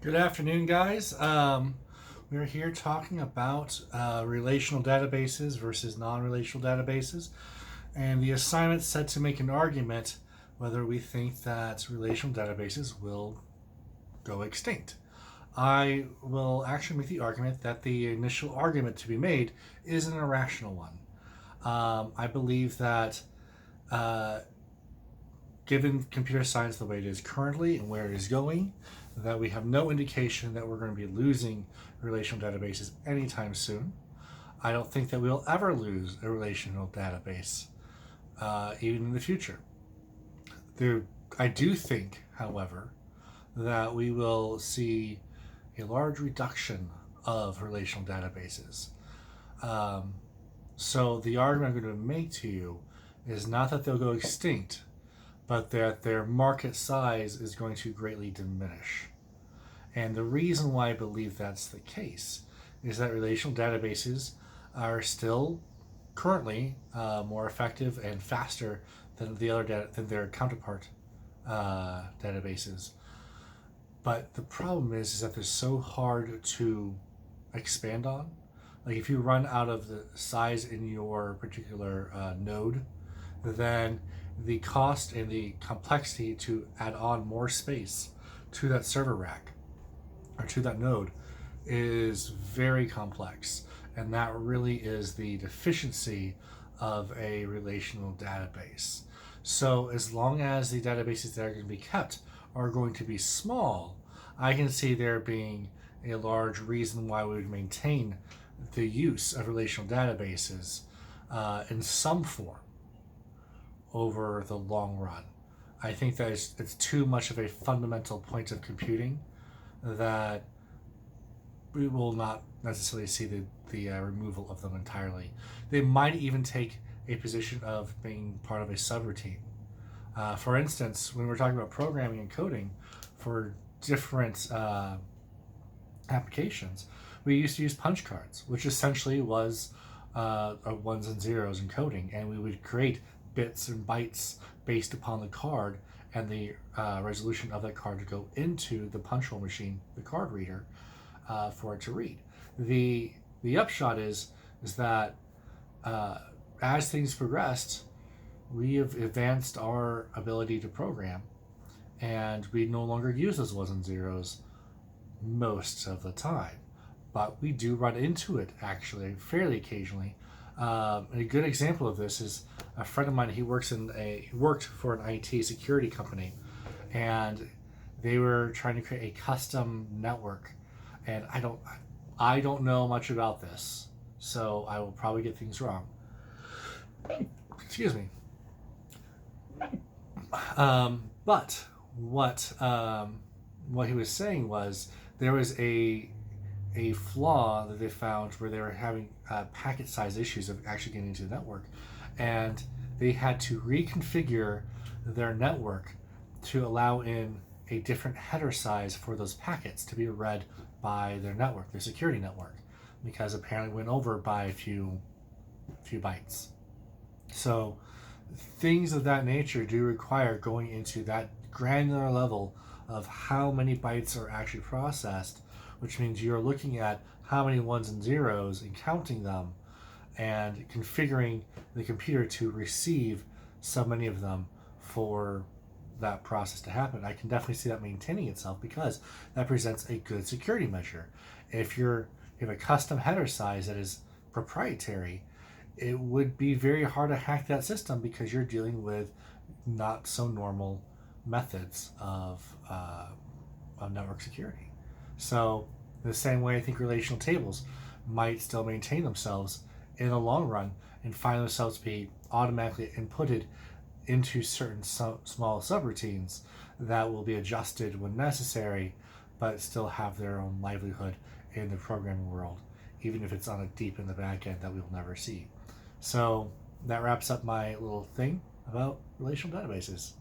Good afternoon, guys. We're here talking about relational databases versus non-relational databases, and the assignment said to make an argument whether we think that relational databases will go extinct. I will actually make the argument that the initial argument to be made is an irrational one. I believe that given computer science the way it is currently and where it is going, that we have no indication that we're going to be losing relational databases anytime soon. I don't think that we'll ever lose a relational database, even in the future. I do think, however, that we will see a large reduction of relational databases. So the argument I'm going to make to you is not that they'll go extinct, but that their market size is going to greatly diminish. And the reason why I believe that's the case is that relational databases are still currently more effective and faster than than their counterpart databases. But the problem is that they're so hard to expand on. Like if you run out of the size in your particular node, then the cost and the complexity to add on more space to that server rack or to that node is very complex. And that really is the deficiency of a relational database. So as long as the databases that are going to be kept are going to be small, I can see there being a large reason why we would maintain the use of relational databases in some form over the long run. I think that it's too much of a fundamental point of computing that we will not necessarily see the removal of them entirely. They might even take a position of being part of a subroutine. For instance, when we're talking about programming and coding for different applications, we used to use punch cards, which essentially was ones and zeros in coding, and we would create bits and bytes based upon the card and the resolution of that card to go into the punch hole machine, the card reader, for it to read. The upshot is that as things progressed, we have advanced our ability to program, and we no longer use those ones and zeros most of the time. But we do run into it actually fairly occasionally. A good example of this is a friend of mine. He worked for an IT security company, and they were trying to create a custom network. And I don't know much about this, so I will probably get things wrong. Excuse me. But what he was saying was there was a flaw that they found where they were having packet size issues of actually getting into the network, and they had to reconfigure their network to allow in a different header size for those packets to be read by their network, their security network, because apparently it went over by a few bytes. So things of that nature do require going into that granular level of how many bytes are actually processed, which means you're looking at how many ones and zeros and counting them and configuring the computer to receive so many of them for that process to happen. I can definitely see that maintaining itself because that presents a good security measure. If you have a custom header size that is proprietary, it would be very hard to hack that system because you're dealing with not so normal methods of network security. So the same way I think relational tables might still maintain themselves in the long run and find themselves to be automatically inputted into certain small subroutines that will be adjusted when necessary, but still have their own livelihood in the programming world, even if it's on a deep in the back end that we will never see. So that wraps up my little thing about relational databases.